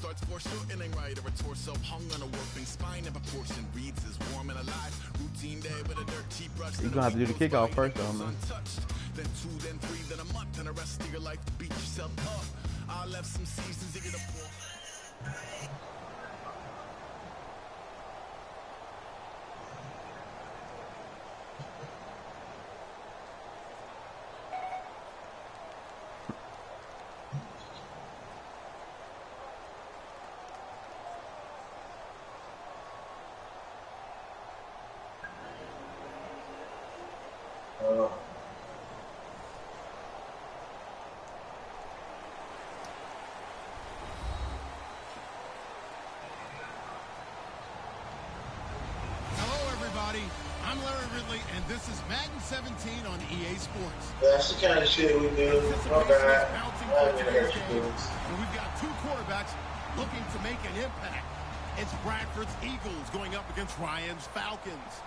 starts foreshortening right, or a torso hung on a warping spine in proportion. Reads as warm and alive. Routine day with a dirt cheap brush. You're gonna have to do the kickoff first, though, man. Then 2, then 3, then a month, and the rest of your life to beat yourself up. I left some seasons eager to fall. I'm Larry Ridley, and this is Madden 17 on EA Sports. That's the kind of shit we do. Okay. And we've got two quarterbacks looking to make an impact. It's Bradford's Eagles going up against Ryan's Falcons.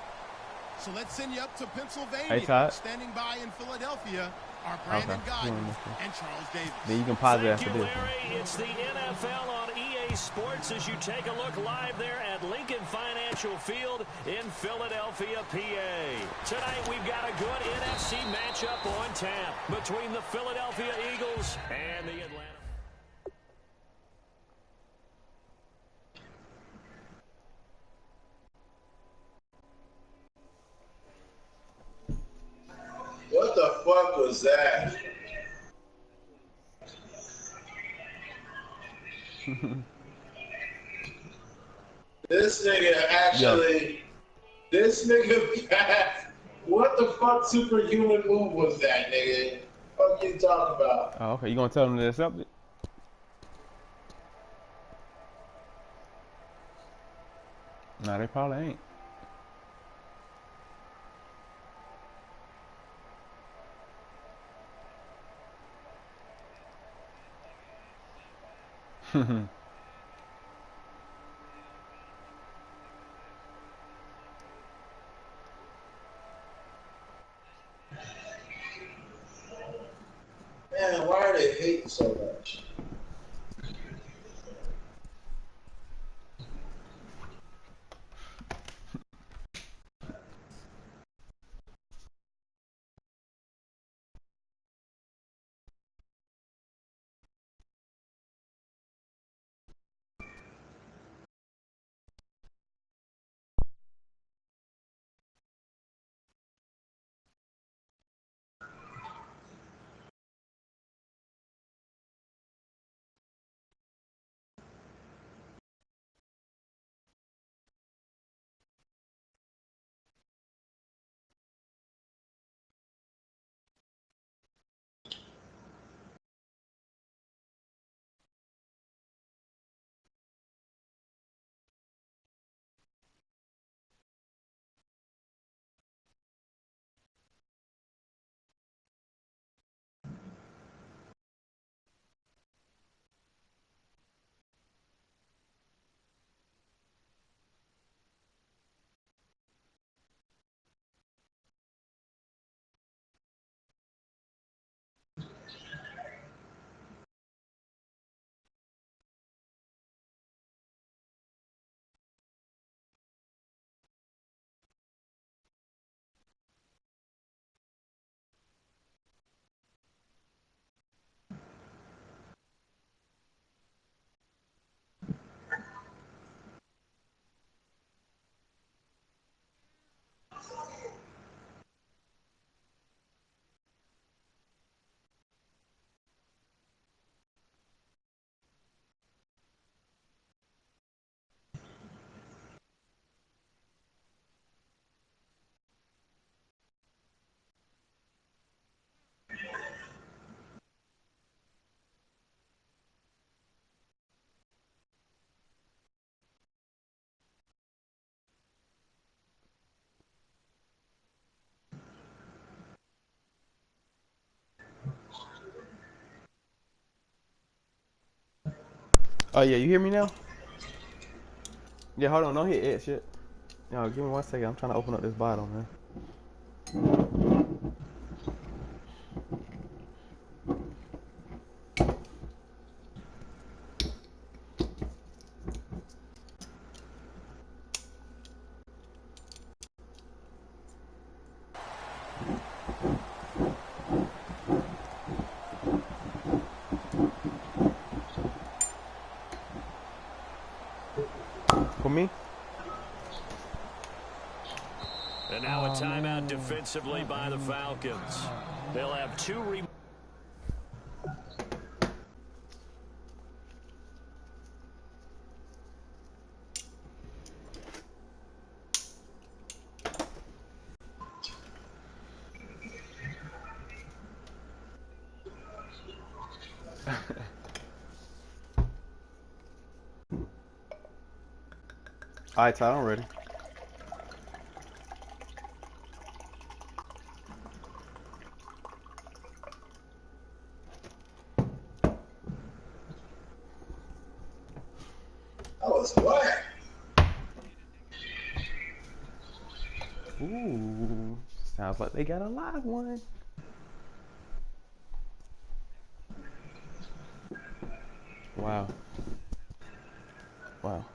So let's send you up to Pennsylvania. Standing by in Philadelphia are Brandon Godden and Charles Davis. Then you can pause it after Thank you, this. Larry. It's the NFL on EA Sports as you take a look live there at Lincoln Financial Field in Philadelphia, PA. Tonight we've got a good NFC matchup on tap between the Philadelphia Eagles and the Atlanta. What the fuck was that? This nigga actually, this nigga, what the fuck superhuman move was that, nigga? What are you talking about? Oh, okay. You gonna tell them to accept it? Nah, they probably ain't. Man, why are they hating so much? Oh yeah, you hear me now? Yeah, hold on, don't hit it shit. Yo, give me 1 second. I'm trying to open up this bottle, man. for me. And now a timeout defensively by the Falcons. They'll have two All right, Todd, I'm ready. That was black. Ooh, sounds like they got a live one. Wow. Wow.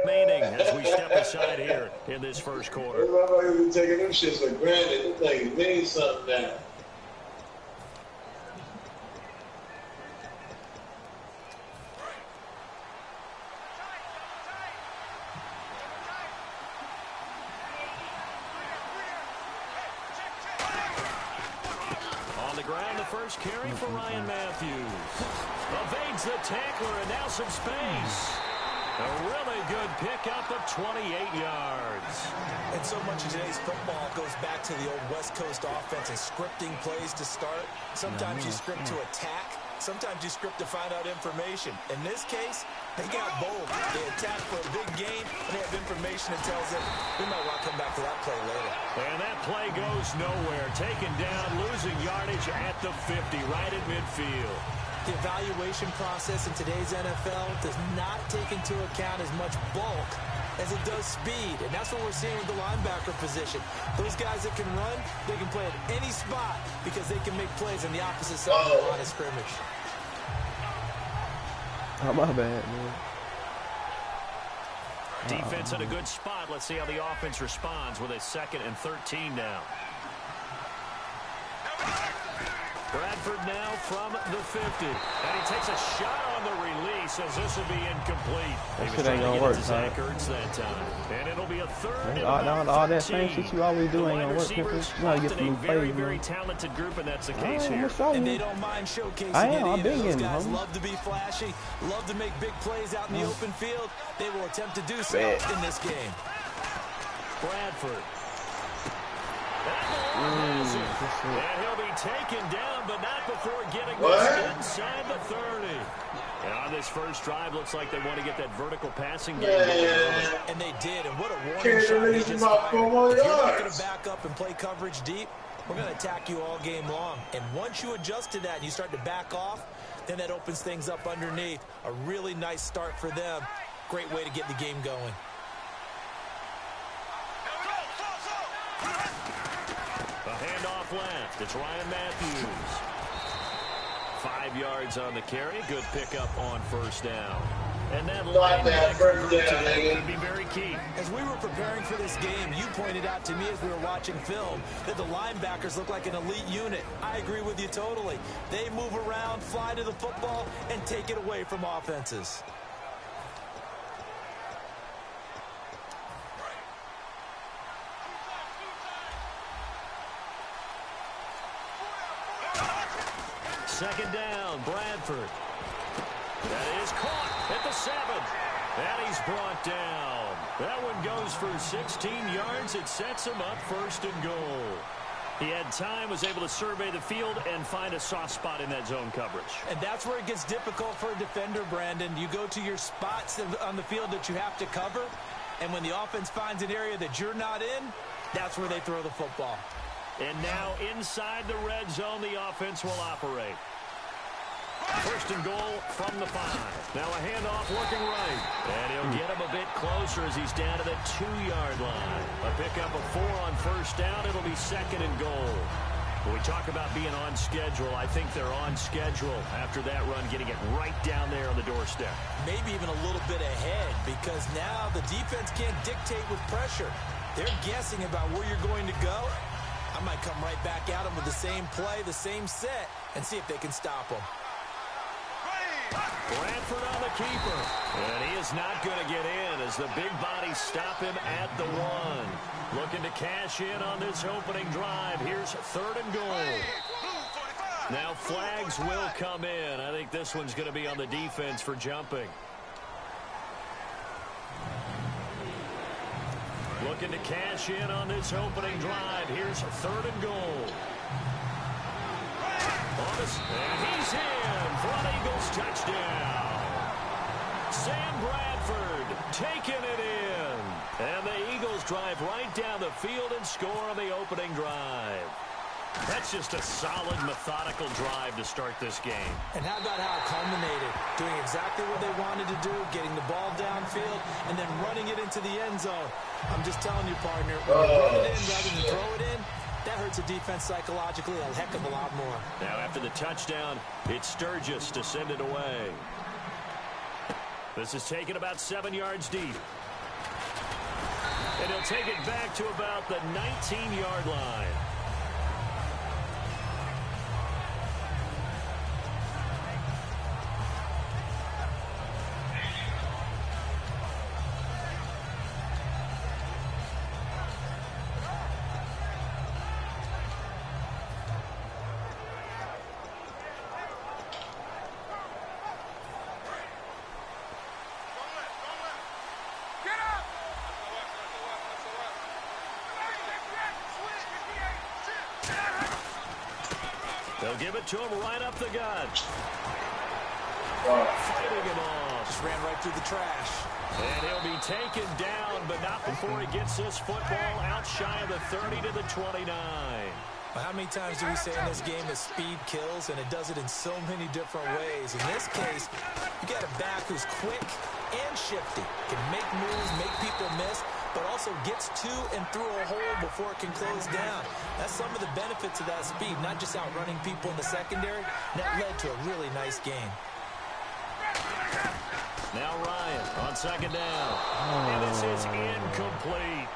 remaining as we step aside here in this first quarter. Everybody's been taking them shits for granted. This thing means something now. First carry for Ryan Matthews. Evades the tackler and now some space. A really good pickup of 28 yards. And so much of today's football goes back to the old West Coast offense and scripting plays to start. Sometimes you script to attack. Sometimes you script to find out information. In this case, they got bold. They attack for a big game, and they have information that tells them we might want to come back to that play later. And that play goes nowhere. Taken down, losing yardage at the 50, right at midfield. The evaluation process in today's NFL does not take into account as much bulk as it does speed, and that's what we're seeing with the linebacker position. Those guys that can run, they can play at any spot because they can make plays on the opposite side of the line of scrimmage. Oh, my bad, man. Defense in a good spot. Let's see how the offense responds with a 2nd and 13 now. Bradford now from the 50. And he takes a shot on the release as this will be incomplete. That he was shit trying ain't gonna to get work, it to Zach Ertz that time. And it'll be a 3rd and all that same shit you always do the ain't gonna work. receivers, You gotta get often some a very, plays, very man. talented group, and that's the case here. And they don't mind showcasing I've it been either. Those in, guys homie. love to be flashy, love to make big plays out in the open field. They will attempt to do so in this game. Bradford. And he'll be taken down, but not before getting this inside the 30. And on this first drive, looks like they want to get that vertical passing game going. And they did, and what a warning Can't shot release they him just off fired. 4 more If you're not going yards. to back up and play coverage deep, we're going to attack you all game long. And once you adjust to that and you start to back off, then that opens things up underneath. A really nice start for them. Great way to get the game going. A handoff left. It's Ryan Matthews. 5 yards on the carry. Good pickup on first down. And that linebacker group today could be very key. As we were preparing for this game, you pointed out to me as we were watching film that the linebackers look like an elite unit. I agree with you totally. They move around, fly to the football, and take it away from offenses. Second down, Bradford. That is caught at the 7. And he's brought down. That one goes for 16 yards. It sets him up 1st and goal. He had time, was able to survey the field and find a soft spot in that zone coverage. And that's where it gets difficult for a defender, Brandon. You go to your spots on the field that you have to cover, and when the offense finds an area that you're not in, that's where they throw the football. And now inside the red zone, the offense will operate. 1st and goal from the 5. Now a handoff working right. And he'll get him a bit closer as he's down to the 2-yard line. A pickup of 4 on first down. It'll be 2nd and goal. When we talk about being on schedule, I think they're on schedule after that run, getting it right down there on the doorstep. Maybe even a little bit ahead, because now the defense can't dictate with pressure. They're guessing about where you're going to go, I might come right back at them with the same play, the same set, and see if they can stop them. Bradford on the keeper. And he is not going to get in as the big bodies stop him at the 1. Looking to cash in on this opening drive. Here's 3rd and goal. Now flags will come in. I think this one's going to be on the defense for jumping. Looking to cash in on this opening drive. Here's 3rd and goal. And he's in for an Eagles touchdown. Sam Bradford taking it in. And the Eagles drive right down the field and score on the opening drive. That's just a solid, methodical drive to start this game. And how about how it culminated? Doing exactly what they wanted to do, getting the ball downfield, and then running it into the end zone. I'm just telling you, partner, when you run it in rather than throw it in, that hurts a defense psychologically a heck of a lot more. Now after the touchdown, it's Sturgis to send it away. This is taken about 7 yards deep. And he'll take it back to about the 19-yard line. They'll give it to him right up the gut. Fighting him off. Just ran right through the trash. And he'll be taken down, but not before he gets this football out shy of the 30 to the 29. Well, how many times do we say in this game that speed kills, and it does it in so many different ways? In this case, you got a back who's quick and shifty, can make moves, make people miss, but also gets to and through a hole before it can close down. That's some of the benefits of that speed, not just outrunning people in the secondary. That led to a really nice game. Now Ryan on 2nd down. And this is incomplete.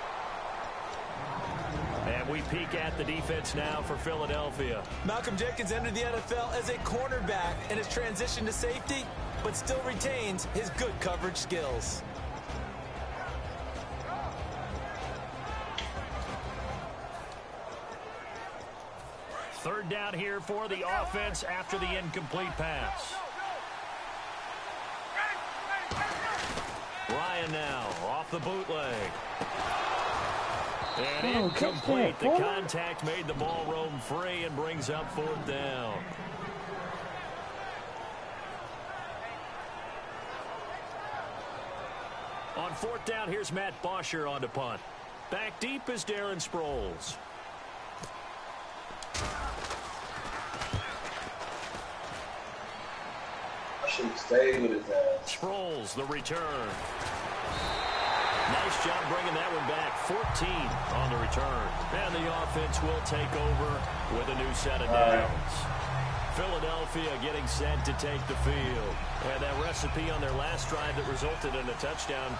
And we peek at the defense now for Philadelphia. Malcolm Jenkins entered the NFL as a cornerback and has transitioned to safety, but still retains his good coverage skills. Third down here for the offense after the incomplete pass. Ryan now off the bootleg. And incomplete. The contact made the ball roam free and brings up 4th down. On 4th down, here's Matt Bosher on to punt. Back deep is Darren Sproles. Stay with his ass. Sproles, the return. Nice job bringing that one back. 14 on the return. And the offense will take over with a new set of downs. Philadelphia getting set to take the field. And that recipe on their last drive that resulted in a touchdown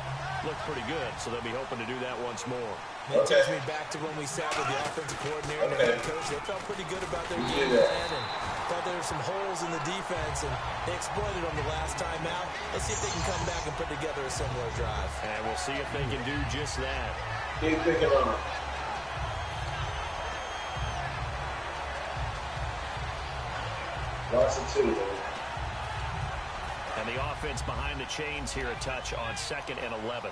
looked pretty good, so they'll be hoping to do that once more. It takes me back to when we sat with the offensive coordinator and the head coach. They felt pretty good about their game plan and thought there were some holes in the defense, and they exploited them the last time out. Let's see if they can come back and put together a similar drive. And we'll see if they can do just that. Keep picking on him. Lots of 2, though. And the offense behind the chains here a touch on 2nd and 11.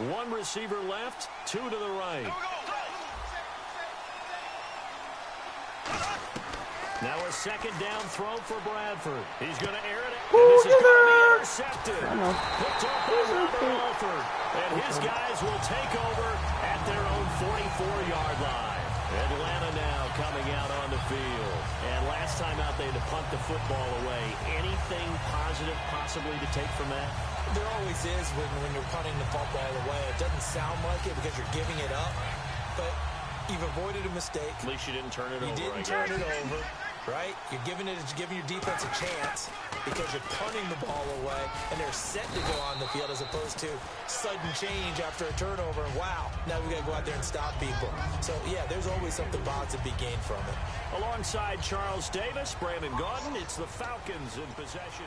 One receiver left, 2 to the right. Now a 2nd down throw for Bradford. He's going to air it out. And this is going to be intercepted. Picked up by Robert Alford. And his guys will take over at their own 44-yard line. Atlanta now coming out on the field. And last time out, they had to punt the football away. Anything positive possibly to take from that? There always is when you're punting the football away. It doesn't sound like it because you're giving it up, but you've avoided a mistake. At least you didn't turn it over. You didn't turn it over. right? You're giving your defense a chance because you're punting the ball away, and they're set to go on the field as opposed to sudden change after a turnover. And wow, now we got to go out there and stop people. So, yeah, there's always something positive to be gained from it. Alongside Charles Davis, Brandon Gaudin, it's the Falcons in possession.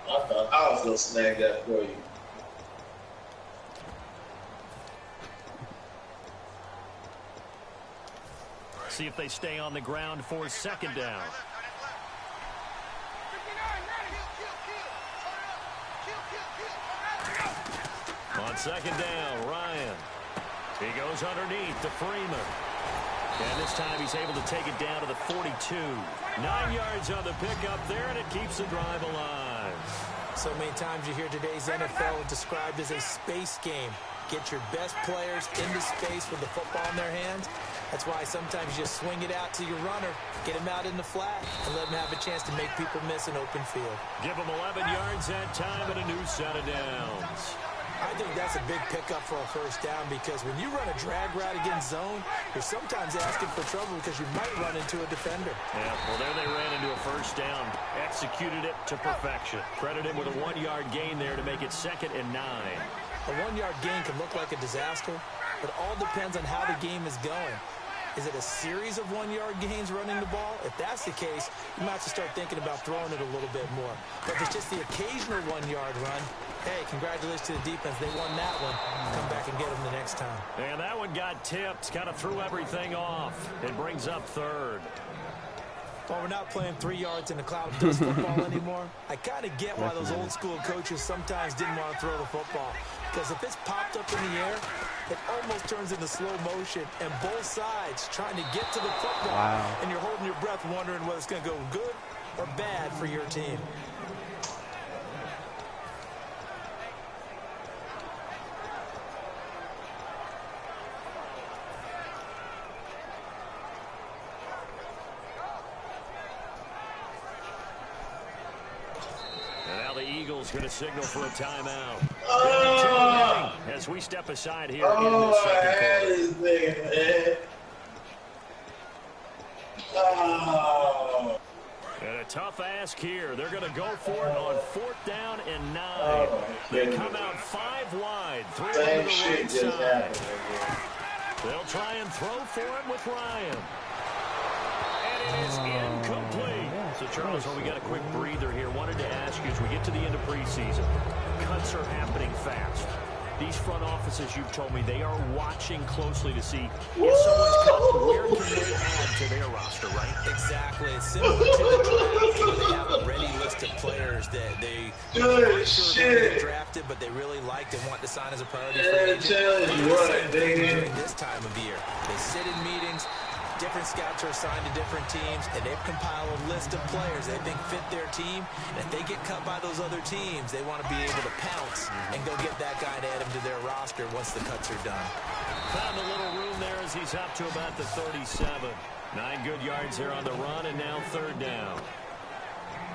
I thought I was going to snag that for you. See if they stay on the ground for second down. On second down, Ryan. He goes underneath to Freeman. And this time he's able to take it down to the 42. 9 yards on the pickup there, and it keeps the drive alive. So many times you hear today's NFL described as a space game. Get your best players into space with the football in their hands. That's why sometimes you just swing it out to your runner, get him out in the flat, and let him have a chance to make people miss an open field. Give him 11 yards that time and a new set of downs. I think that's a big pickup for a first down because when you run a drag route against zone, you're sometimes asking for trouble because you might run into a defender. Yeah, well, there they ran into a first down. Executed it to perfection. Credit him with a 1-yard gain there to make it 2nd and 9. A 1-yard gain can look like a disaster, but all depends on how the game is going. Is it a series of 1-yard gains running the ball? If that's the case, you might have to start thinking about throwing it a little bit more. But if it's just the occasional 1-yard run, hey, congratulations to the defense. They won that one. Come back and get them the next time. And that one got tipped. Kind of threw everything off. It brings up 3rd. Well, we're not playing 3 yards in a cloud of dust football anymore. I kind of get why those old school coaches sometimes didn't want to throw the football. Because if it's popped up in the air, it almost turns into slow motion. And both sides trying to get to the football. Wow. And you're holding your breath wondering whether it's going to go good or bad for your team. Going to signal for a timeout. As we step aside here in the second quarter. This nigga, man. And a tough ask here. They're going to go for it on 4th down and 9. They come out 5 wide. 3 on the right side. They'll try and throw for him with Ryan. And it is incomplete. So, Charles, well, we got a quick breather here. Wanted to ask you, as we get to the end of preseason, cuts are happening fast. These front offices, you've told me, they are watching closely to see if someone's cut, where can they add to their roster, right? Exactly. It's similar to the draft where they have a ready list of players that they aren't sure they're drafted, but they really liked and want to sign as a priority free agent. During this time of year, they sit in meetings. Different scouts are assigned to different teams, and they've compiled a list of players they think fit their team. And if they get cut by those other teams, they want to be able to pounce and go get that guy to add him to their roster once the cuts are done. Found a little room there as he's up to about the 37. 9 good yards there on the run, and now 3rd down.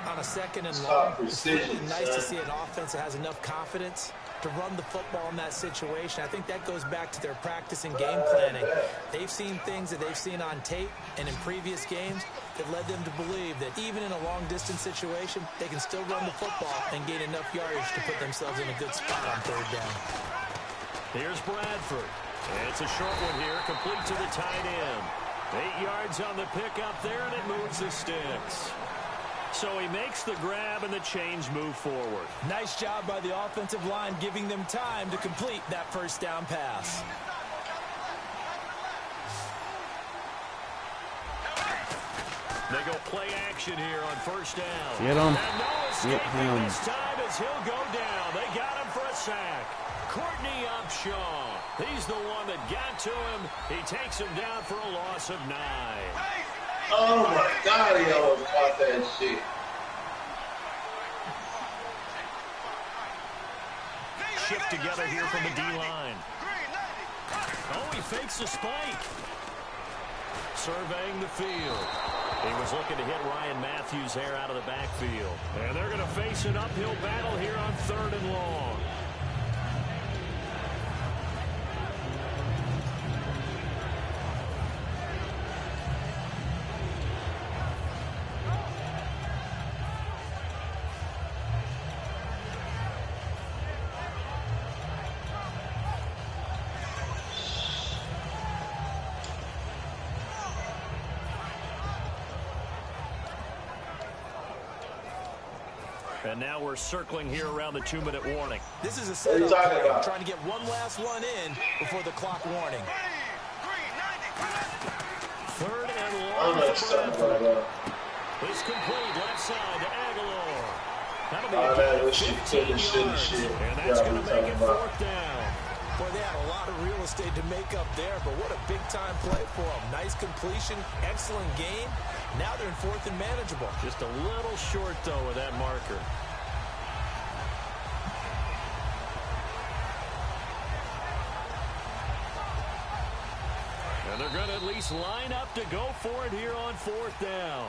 On a 2nd and long, it's really nice to see an offense that has enough confidence to run the football in that situation. I think that goes back to their practice and game planning. They've seen things that they've seen on tape and in previous games that led them to believe that even in a long-distance situation, they can still run the football and gain enough yardage to put themselves in a good spot on 3rd down. Here's Bradford. It's a short one here, complete to the tight end. 8 yards on the pickup there, and it moves the sticks. So he makes the grab, and the chains move forward. Nice job by the offensive line, giving them time to complete that first down pass. They go play action here on 1st down. Get him. And no escaping this time as he'll go down. They got him for a sack. Courtney Upshaw. He's the one that got to him. He takes him down for a loss of 9. Oh my God, he almost caught that shit. Shift together here from the D-line. Oh, he fakes the spike. Surveying the field. He was looking to hit Ryan Matthews there out of the backfield. And they're going to face an uphill battle here on 3rd and long. And now we're circling here around the 2-minute warning. This is a setup, trying to get one last one in before the clock warning. 3rd and long. It's complete left side to Aguilar. That'll be a 15 yards. And that's going to make it 4th down. Boy, they had a lot of real estate to make up there, but what a big-time play for them. Nice completion, excellent game. Now they're in 4th and manageable. Just a little short, though, with that marker. And they're going to at least line up to go for it here on 4th down.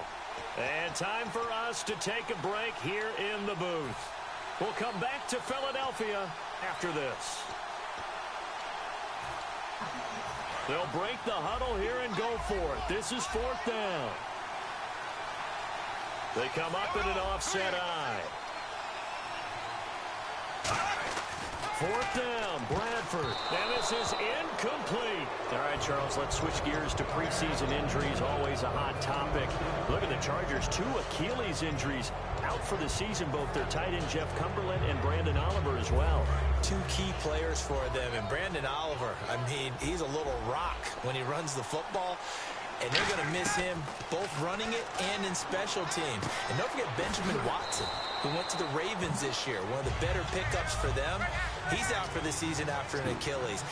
And time for us to take a break here in the booth. We'll come back to Philadelphia after this. They'll break the huddle here and go for it. This is 4th down. They come up in an offset eye. 4th down, Bradford. And this is incomplete. All right, Charles, let's switch gears to preseason injuries. Always a hot topic. Look at the Chargers. 2 Achilles injuries out for the season. Both their tight end, Jeff Cumberland, and Brandon Oliver as well. 2 key players for them. And Brandon Oliver, I mean, he's a little rock when he runs the football. And they're going to miss him both running it and in special teams. And don't forget Benjamin Watson, who went to the Ravens this year. One of the better pickups for them. He's out for the season after an Achilles.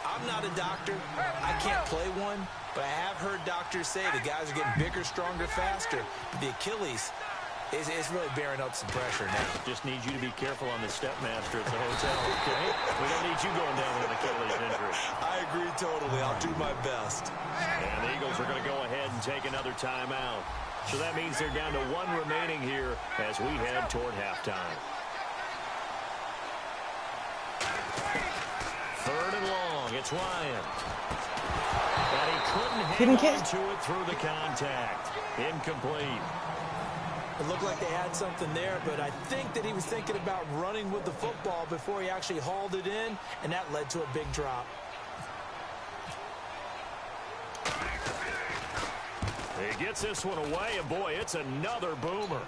I'm not a doctor. I can't play one. But I have heard doctors say the guys are getting bigger, stronger, faster. But the Achilles is really bearing up some pressure now. Just need you to be careful on the Stepmaster at the hotel, okay? We don't need you going down with an Achilles injury. I agree totally. I'll do my best. And the Eagles are going to go ahead and take another timeout. So that means they're down to 1 remaining here as we head toward halftime. 3rd and long. It's Ryan. And he couldn't hang on to it through the contact. Incomplete. It looked like they had something there, but I think that he was thinking about running with the football before he actually hauled it in, and that led to a big drop. He gets this one away, and boy, it's another boomer.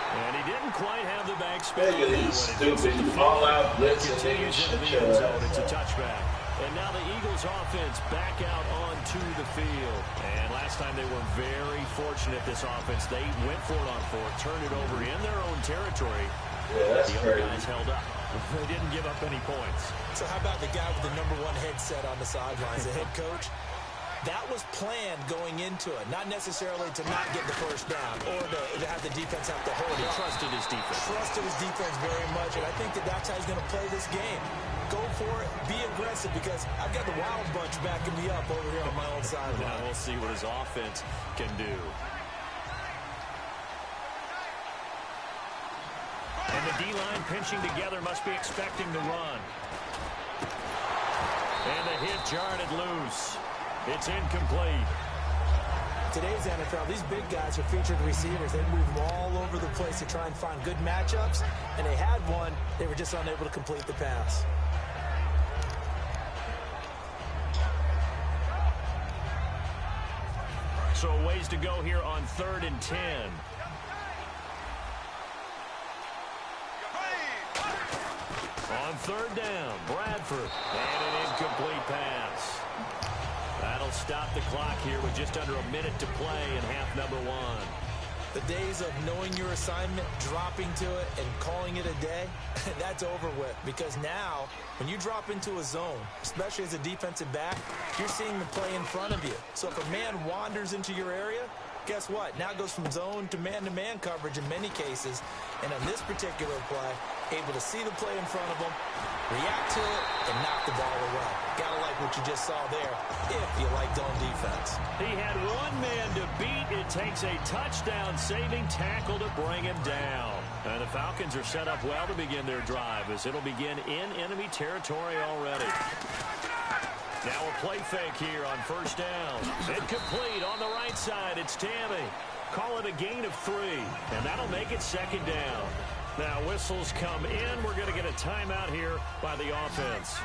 And he didn't quite have the back spin. Stupid all-out blitz continues into the end zone. It's a touchback. And now the Eagles offense back out onto the field. And last time they were very fortunate, this offense. They went for it on 4th, turned it over in their own territory. Yeah, that's the other guys held up. They didn't give up any points. So how about the guy with the #1 headset on the sidelines, the head coach? That was planned going into it, not necessarily to not get the first down or to have the defense have to hold it. He trusted his defense. Trusted his defense very much, and I think that that's how he's going to play this game. Go for it, be aggressive, because I've got the Wild Bunch backing me up over here on my own sideline. Now we'll see what his offense can do. And the D-line pinching together must be expecting the run. And the hit jarred it loose. It's incomplete. Today's NFL, these big guys are featured receivers. They move them all over the place to try and find good matchups, and they had one. They were just unable to complete the pass. So a ways to go here on 3rd and 10. On 3rd down, Bradford, and an incomplete pass. That'll stop the clock here with just under a minute to play in half number 1. The days of knowing your assignment, dropping to it, and calling it a day, that's over with. Because now, when you drop into a zone, especially as a defensive back, you're seeing the play in front of you. So if a man wanders into your area, guess what? Now it goes from zone to man coverage in many cases. And on this particular play, able to see the play in front of him, react to it, and knock the ball away. Gotta like what you just saw there, if you like zone defense. He had one man to beat. It takes a touchdown-saving tackle to bring him down. And the Falcons are set up well to begin their drive, as it'll begin in enemy territory already. Now a play fake here on 1st down. Incomplete on the right side. It's Tammy. Call it a gain of 3, and that'll make it 2nd down. Now whistles come in. We're going to get a timeout here by the offense.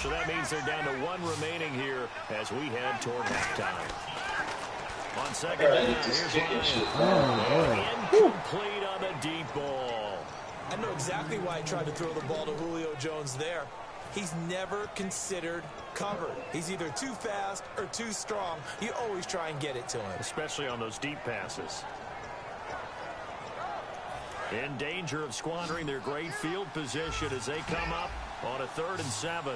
So that means they're down to 1 remaining here as we head toward halftime. On second down, here's Ryan. Incomplete on the deep ball. I know exactly why he tried to throw the ball to Julio Jones there. He's never considered cover. He's either too fast or too strong. You always try and get it to him. Especially on those deep passes. In danger of squandering their great field position as they come up on a 3rd and 7.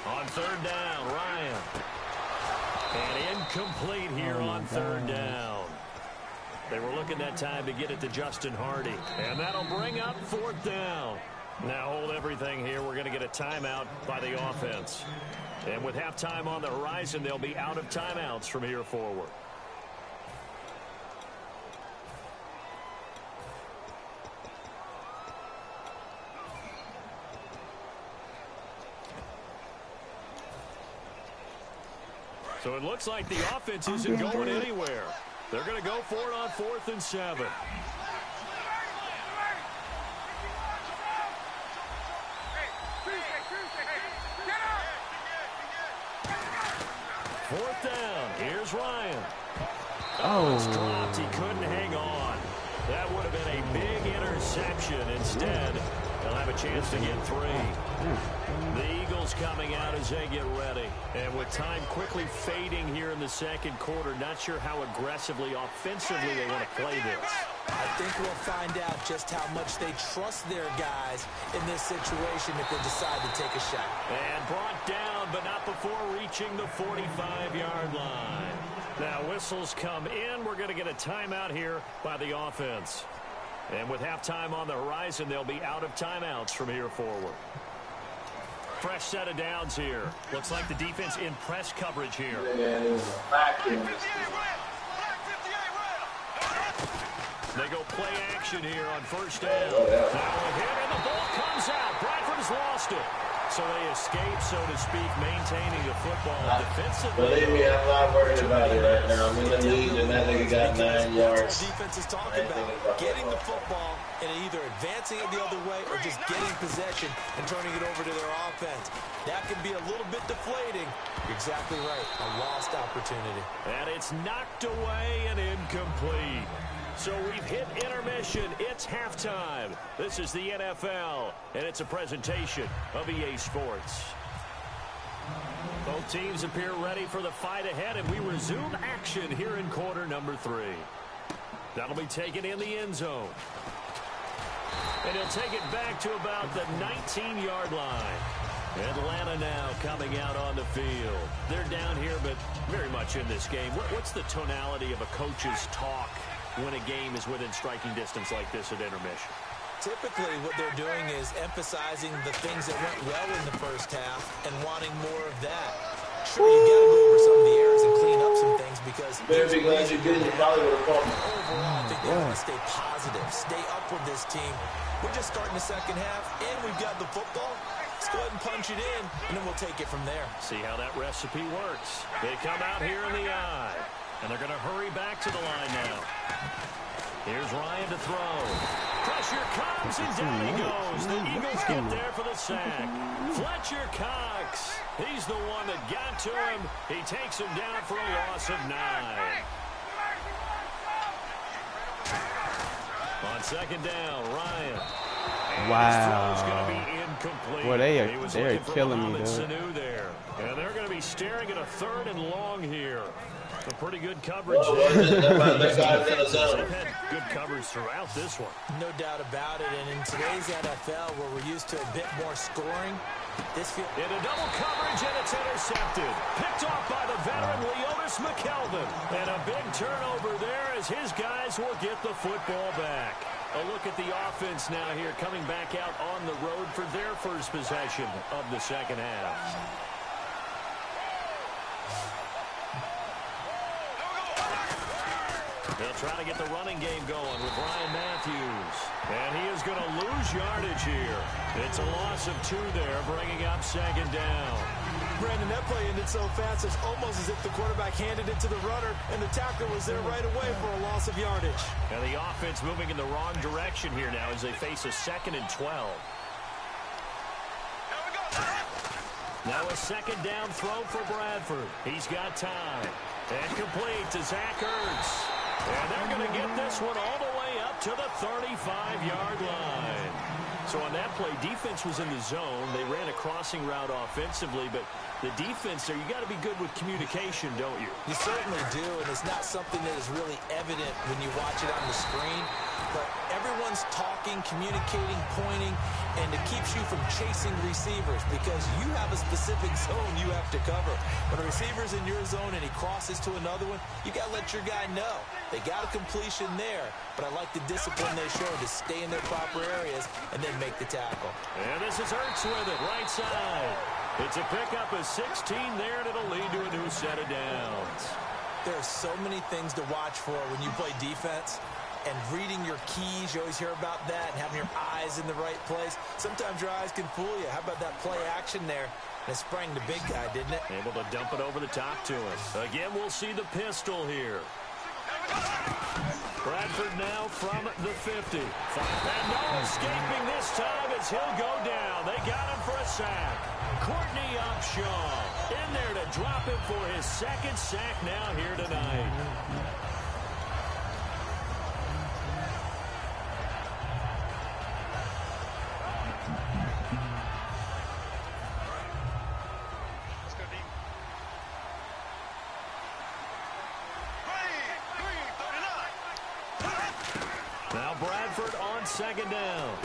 On 3rd down, Ryan. And incomplete here on 3rd down. They were looking that time to get it to Justin Hardy. And that'll bring up 4th down. Now hold everything here. We're going to get a timeout by the offense. And with halftime on the horizon, they'll be out of timeouts from here forward. So it looks like the offense isn't going anywhere. They're going to go for it on 4th and 7. Fourth down. Here's Ryan. Oh, it's dropped. He couldn't hang on. That would have been a big interception. Instead, they'll have a chance to get 3. The Eagles coming out as they get ready. And with time quickly fading here in the second quarter, not sure how aggressively, offensively they want to play this. I think we'll find out just how much they trust their guys in this situation if they decide to take a shot. And brought down, but not before reaching the 45-yard line. Now whistles come in. We're going to get a timeout here by the offense. And with halftime on the horizon, they'll be out of timeouts from here forward. Fresh set of downs here. Looks like the defense in press coverage here. They go play action here on 1st down. Now a hit, and the ball comes out. Bradford has lost it. So they escape, so to speak, maintaining the football defensively. Believe me, I'm not worried about it right now. I'm in the lead, and that nigga got 9 yards. The defense is talking about getting the football and either advancing it the other way or just getting possession and turning it over to their offense. That can be a little bit deflating. You're exactly right. A lost opportunity. And it's knocked away and incomplete. So we've hit intermission. It's halftime. This is the NFL, and it's a presentation of EA Sports. Both teams appear ready for the fight ahead, and we resume action here in quarter number 3. That'll be taken in the end zone. And he'll take it back to about the 19-yard line. Atlanta now coming out on the field. They're down here, but very much in this game. What's the tonality of a coach's talk when a game is within striking distance like this at intermission? Typically, what they're doing is emphasizing the things that went well in the first half and wanting more of that. Sure, you got to go over some of the errors and clean up some things because Very glad you did. You probably would have fought. Overall, I think they want to stay positive, stay up with this team. We're just starting the second half, and we've got the football. Let's go ahead and punch it in, and then we'll take it from there. See how that recipe works. They come out here in the eye. And they're going to hurry back to the line now. Here's Ryan to throw. Pressure comes, and down he goes. The Eagles get there for the sack. Fletcher Cox. He's the one that got to him. He takes him down for a loss of 9. On 2nd down, Ryan. Wow. His throw's going to be incomplete. Boy, they are killing me, dude. And they're going to be staring at a 3rd and long here. A pretty good coverage. They've had good coverage throughout this one. No doubt about it. And in today's NFL, where we're used to a bit more scoring, this feels... In a double coverage, and it's intercepted. Picked off by the veteran Leonis McKelvin. And a big turnover there as his guys will get the football back. A look at the offense now here, coming back out on the road for their first possession of the second half. They'll try to get the running game going with Ryan Matthews. And he is going to lose yardage here. It's a loss of 2 there, bringing up 2nd down. Brandon, that play ended so fast, it's almost as if the quarterback handed it to the runner, and the tackler was there right away for a loss of yardage. And the offense moving in the wrong direction here now as they face a 2nd and 12. Now a second down throw for Bradford. He's got time. And complete to Zach Ertz. And they're going to get this one all the way up to the 35-yard line. So on that play, defense was in the zone. They ran a crossing route offensively, but the defense there, you got to be good with communication, don't you? You certainly do, and it's not something that is really evident when you watch it on the screen. But everyone's talking, communicating, pointing, and it keeps you from chasing receivers because you have a specific zone you have to cover. When a receiver's in your zone and he crosses to another one, you got to let your guy know. They got a completion there, but I like the discipline they showed to stay in their proper areas and then make the tackle. And this is Ertz with it, right side. It's a pickup of 16 there, and it'll lead to a new set of downs. There are so many things to watch for when you play defense. And reading your keys, you always hear about that, and having your eyes in the right place. Sometimes your eyes can fool you. How about that play action there? And it sprang the big guy, didn't it? Able to dump it over the top to him. Again, we'll see the pistol here. Bradford now from the 50. And no escaping this time as he'll go down. They got him for a sack. Courtney Upshaw in there to drop him for his second sack now here tonight. Now Bradford on second down.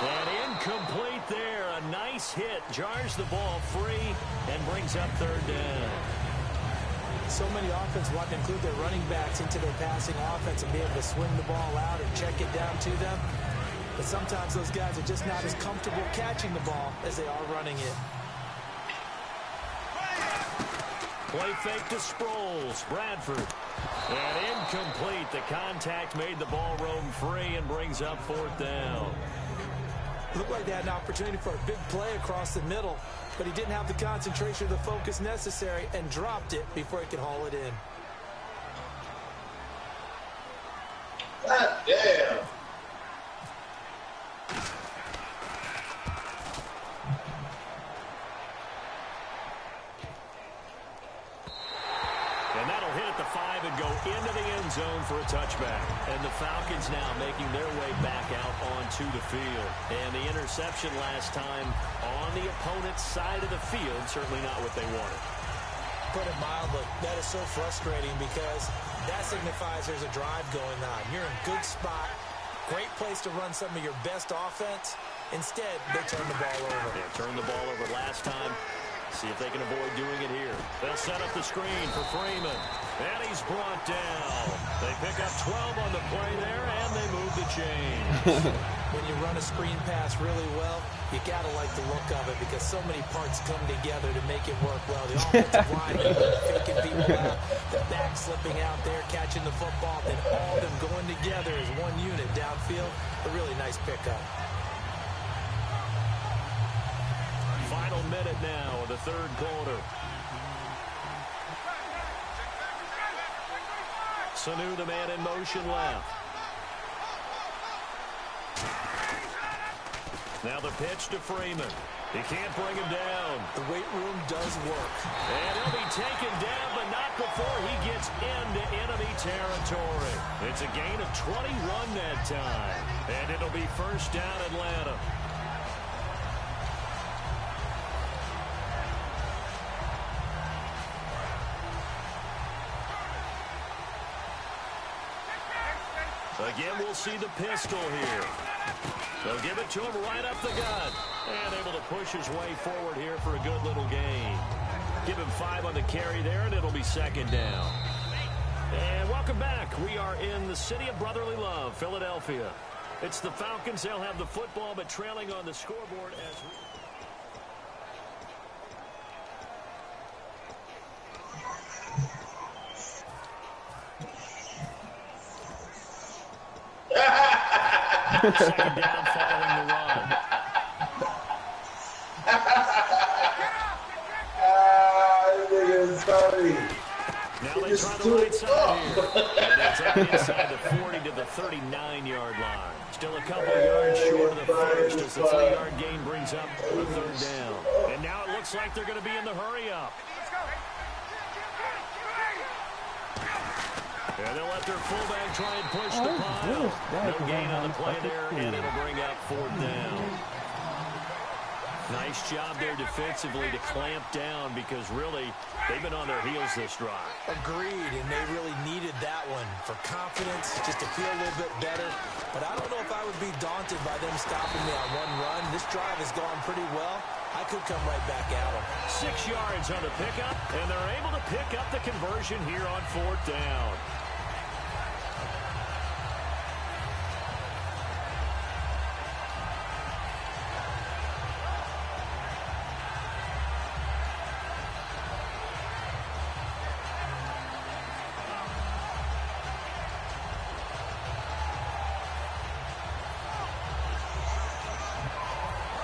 And incomplete there. A nice hit. Jars the ball free and brings up third down. So many offenses want to include their running backs into their passing offense and be able to swing the ball out or check it down to them. But sometimes those guys are just not as comfortable catching the ball as they are running it. Play fake to Sproles. Bradford. And incomplete. The contact made the ball roam free and brings up fourth down. Looked like they had an opportunity for a big play across the middle, but he didn't have the concentration or the focus necessary and dropped it before he could haul it in. God damn. And that'll hit at the 5 and go into the end zone for a touchback. And the Falcons now making their way back out onto the field. And the interception last time on the opponent's side of the field, certainly not what they wanted. Put it mildly, that is so frustrating because that signifies there's a drive going on. You're in a good spot, great place to run some of your best offense. Instead, they turn the ball over. Yeah, turned the ball over last time. See if they can avoid doing it here. They'll set up the screen for Freeman. And he's brought down. They pick up 12 on the play there, and they move the chains. When you run a screen pass really well, you got to like the look of it because so many parts come together to make it work well. The offensive line faking people out, the back slipping out there, catching the football, then all of them going together as one unit downfield. A really nice pickup. Final minute now of the third quarter. Sanu, the man in motion left. Now the pitch to Freeman. He can't bring him down. The weight room does work. And he'll be taken down, but not before he gets into enemy territory. It's a gain of 21 that time. And it'll be first down Atlanta. Again, we'll see the pistol here. They'll give it to him right up the gut. And able to push his way forward here for a good little gain. Give him 5 on the carry there, and it'll be second down. And welcome back. We are in the city of brotherly love, Philadelphia. It's the Falcons. They'll have the football, but trailing on the scoreboard as... Second down following the run. This nigga is funny. Now Now they try the right side here. And it's out inside the 40 to the 39-yard line. Still a couple yards short of the first as the 3-yard gain brings up a third down. And now it looks like they're going to be in the hurry-up. And they'll let their fullback try and push the pile. No gain on the play there, and it'll bring up fourth down. Nice job there defensively to clamp down because really they've been on their heels this drive. Agreed, and they really needed that one for confidence, just to feel a little bit better. But I don't know if I would be daunted by them stopping me on one run. This drive has gone pretty well. I could come right back at them. 6 yards on the pickup, and they're able to pick up the conversion here on fourth down.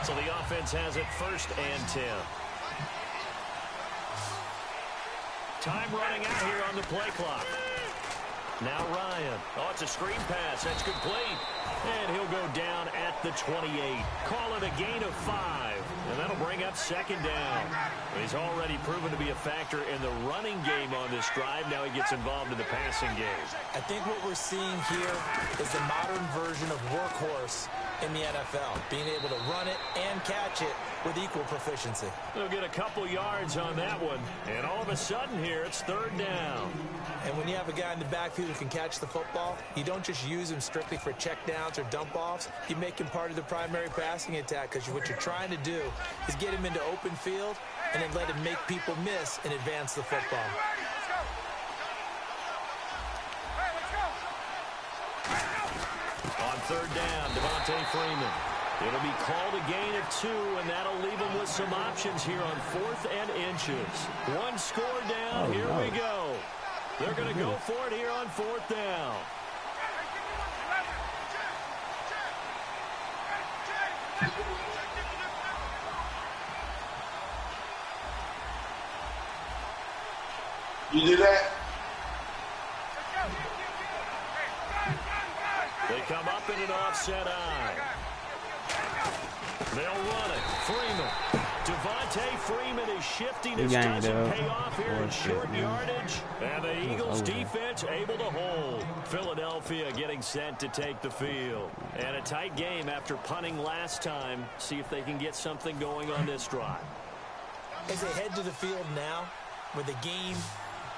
So the offense has it 1st and 10. Time running out here on the play clock. Now Ryan. Oh, it's a screen pass. That's complete. And he'll go down at the 28. Call it a gain of 5. And that'll bring up 2nd down. He's already proven to be a factor in the running game on this drive. Now he gets involved in the passing game. I think what we're seeing here is the modern version of workhorse in the NFL, being able to run it and catch it with equal proficiency. They'll get a couple yards on that one, and all of a sudden here it's 3rd down. And when you have a guy in the backfield who can catch the football, you don't just use him strictly for checkdowns or dump-offs. You make him part of the primary passing attack because what you're trying to do is get him into open field and then let him make people miss and advance the football. On 3rd down, Devontae Freeman. It'll be called a gain of 2, and that'll leave them with some options here on 4th and inches. 1 score down. Here we go. They're going to go for it here on 4th down. You do that? They come up in an offset eye. They'll run it. Freeman. Devontae Freeman is shifting. This doesn't pay off here in short yardage. And the Eagles defense able to hold. Philadelphia getting sent to take the field. And a tight game after punting last time. See if they can get something going on this drive. As they head to the field now, with the game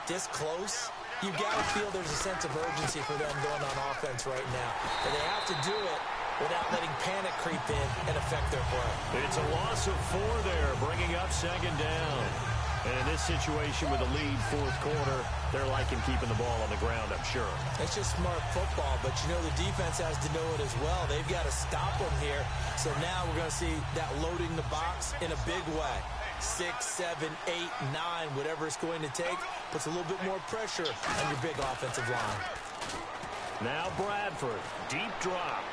this close, you've got to feel there's a sense of urgency for them going on offense right now. And they have to do it without letting panic creep in and affect their play. It's a loss of 4 there, bringing up 2nd down. And in this situation with a lead 4th quarter, they're liking keeping the ball on the ground, I'm sure. It's just smart football, but you know the defense has to know it as well. They've got to stop them here. So now we're going to see that loading the box in a big way. 6, 7, 8, 9, whatever it's going to take, puts a little bit more pressure on your big offensive line. Now Bradford, deep drop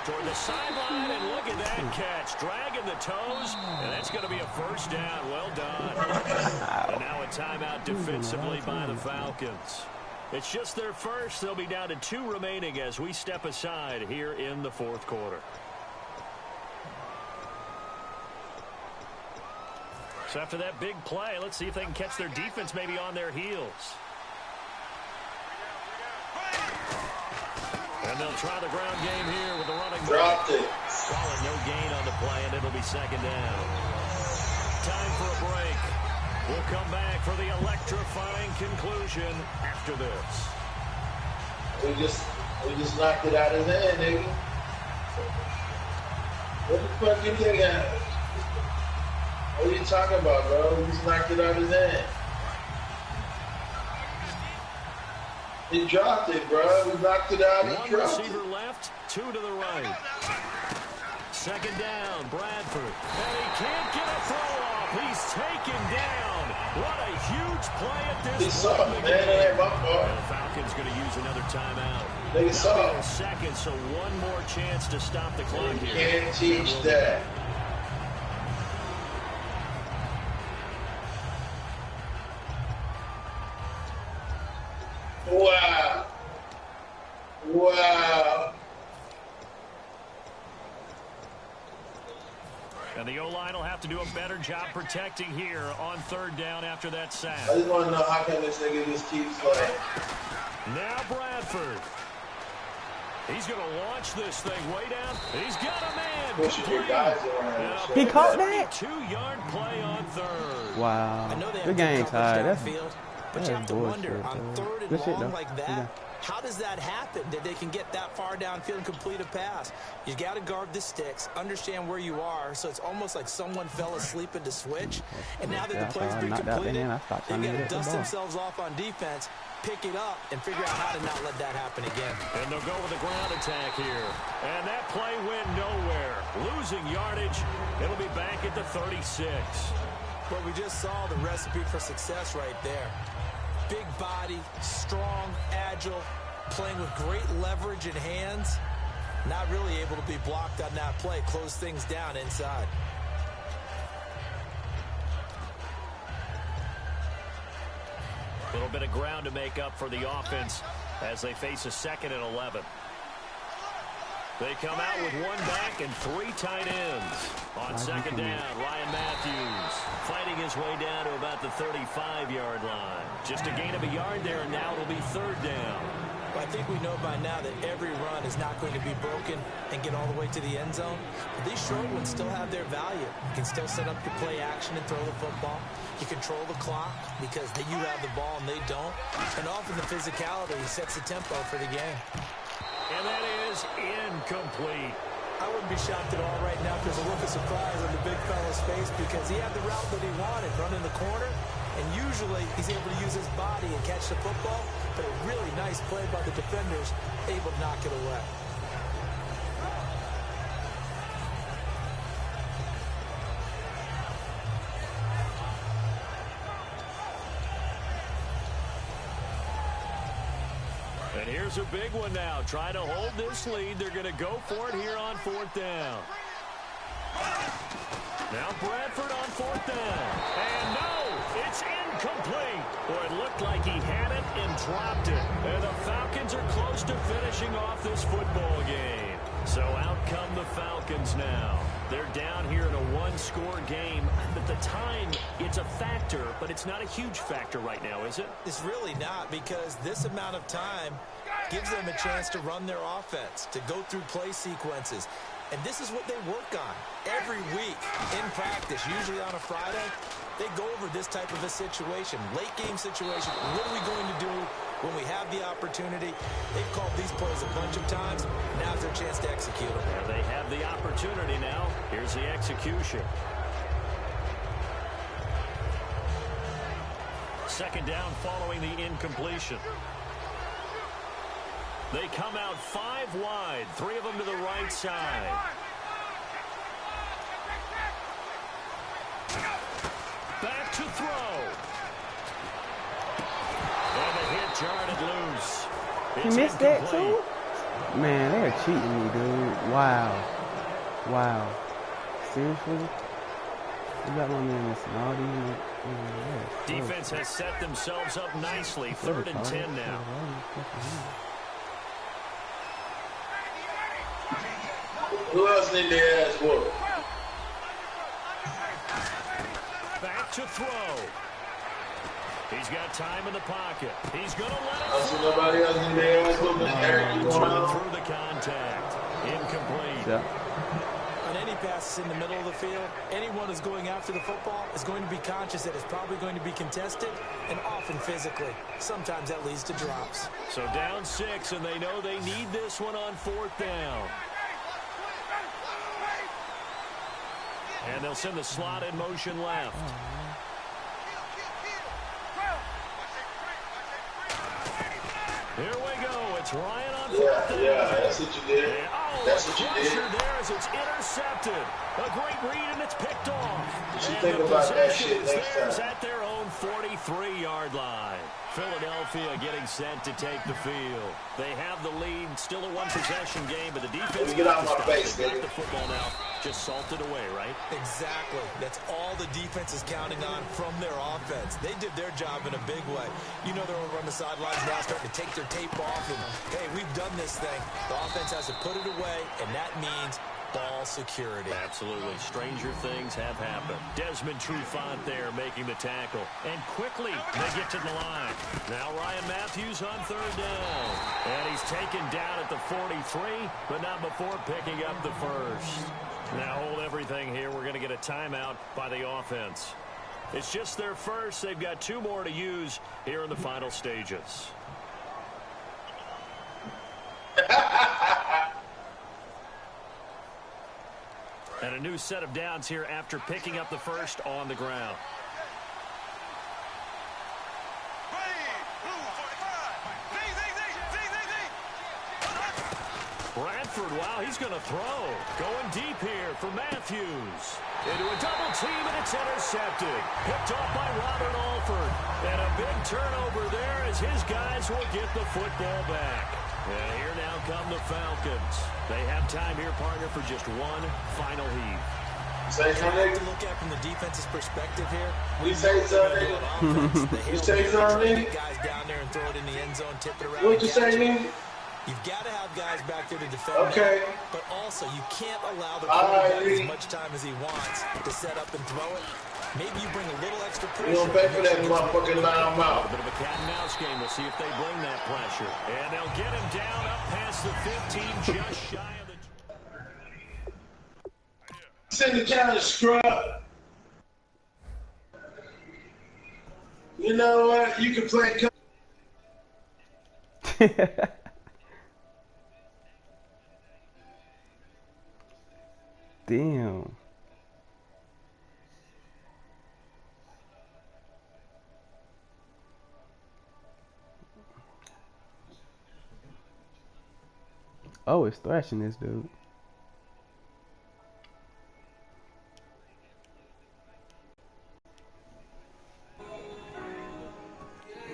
toward the sideline, and look at that catch, dragging the toes, and that's going to be a 1st down. Well done. And now a timeout defensively by the Falcons. It's just their first. They'll be down to 2 remaining as we step aside here in the 4th quarter. So after that big play, let's see if they can catch their defense maybe on their heels. And they'll try the ground game here with the running back. Dropped it. Calling no gain on the play, and it'll be 2nd down. Time for a break. We'll come back for the electrifying conclusion after this. We just knocked it out of his hand, nigga. What the fuck you think? What are you talking about, bro? We just knocked it out of his hand. He dropped it, bro. We knocked it out. He dropped it. 1 receiver left, 2 to the right. 2nd down, Bradford. And he can't get a throw off. He's taken down. What a huge play at this point. He saw it, man. That ain't my fault. And the Falcons going to use another timeout. Nigga saw it. 2nd, so 1 more chance to stop the clock You here. can't teach that. Wow. And the O-line will have to do a better job protecting here on 3rd down after that sack. I just want to know how come this nigga just keeps like. Now Bradford. He's going to launch this thing way down. He's got a man. Pushing your guys around. He caught that? 2-yard play on 3rd. Wow. Good game, Ty. That's you have to wonder, bullshit, on bro. 3rd and Good shit, long though. like that, how does that happen that they can get that far downfield and complete a pass? You got to guard the sticks, understand where you are, so it's almost like someone fell asleep in the switch. And now that the play's been completed, they've got to dust themselves off on defense, pick it up, and figure out how to not let that happen again. And they'll go with a ground attack here. And that play went nowhere. Losing yardage. It'll be back at the 36. Well, we just saw the recipe for success right there. Big body, strong, agile, playing with great leverage in hands. Not really able to be blocked on that play. Close things down inside. A little bit of ground to make up for the offense as they face a 2nd and 11. They come out with 1 back and 3 tight ends. On 2nd down, Ryan Matthews fighting his way down to about the 35-yard line. Just a gain of a yard there, and now it'll be 3rd down. Well, I think we know by now that every run is not going to be broken and get all the way to the end zone. But these short ones still have their value. You can still set up your play action and throw the football. You control the clock because you have the ball and they don't. And often the physicality sets the tempo for the game. And that is incomplete. I wouldn't be shocked at all right now if there's a look of surprise on the big fella's face because he had the route that he wanted, running the corner, and usually he's able to use his body and catch the football, but a really nice play by the defenders, able to knock it away. And here's a big one now. Trying to hold this lead. They're going to go for it here on 4th down. Now Bradford on 4th down. And no, it's incomplete. Boy, it looked like he had it and dropped it. And the Falcons are close to finishing off this football game. So out come the Falcons now. They're down here in a 1-score game. At the time, it's a factor, but it's not a huge factor right now, is it? It's really not, because this amount of time gives them a chance to run their offense, to go through play sequences. And this is what they work on every week in practice, usually on a Friday. They go over this type of a situation, late game situation. What are we going to do when we have the opportunity? They've called these plays a bunch of times. Now's their chance to execute them. Yeah, they have the opportunity now. Here's the execution. 2nd down following the incompletion. They come out 5 wide, 3 of them to the right side. Back to throw. And the hit jarred loose. He missed that too? Man, they're cheating me, dude. Wow. Wow. Seriously? You got my man missing all these. Defense has set themselves up nicely. 3rd and 10 now. Who else need their ass whooped? Back to throw. He's got time in the pocket. He's going to let it I see nobody else need their ass whooped. Eric, you going on? through the contact. Incomplete. Yeah. On any passes in the middle of the field, anyone who's going after the football is going to be conscious that it's probably going to be contested, and often physically. Sometimes that leads to drops. So down 6, and they know they need this one on 4th down. And they'll send the slot in motion left. Here we go. It's Ryan on 4th down. Yeah, that's what you did. That's what you did. There as it's intercepted. A great read, and it's picked off. You should And think the about that possession shit is next theirs time. at their own 43-yard line. Philadelphia getting set to take the field. They have the lead. Still a one-possession game, but the defense Get out got of the my face, stop. They got nigga. the football now just salted away, right? Exactly. That's all the defense is counting on from their offense. They did their job in a big way. You know they're over on the sidelines now starting to take their tape off, and, hey, we've done this thing. The offense has to put it away, and that means ball security. Absolutely. Stranger things have happened. Desmond Trufant there making the tackle. And quickly, they get to the line. Now Ryan Matthews on third down. And he's taken down at the 43, but not before picking up the first. Now hold everything here. We're going to get a timeout by the offense. It's just their first. They've got 2 more to use here in the final stages. And a new set of downs here after picking up the first on the ground. Bradford, wow, he's going to throw. Going deep here for Matthews. Into a double team, and it's intercepted. Picked off by Robert Alford. And a big turnover there as his guys will get the football back. And here now come the Falcons. They have time here, partner, for just one final heave. Say something. To look at from the defense's perspective here. You say something. You say something. Guys down there and throw it in the end zone, tip it around. What you say, nigga? You've got to have guys back there to defend. Okay. But also, you can't allow the quarterback as much time as he wants to set up and throw it. Maybe you bring a little extra pressure. You don't pay for that motherfucking loud A mouth. bit of a cat and mouse game. We'll see if they bring that pressure. And they'll get him down up past the 15, just shy of the... Send the challenge, scrub. You know what? You can play. Damn. Oh, it's thrashing this dude.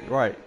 Right.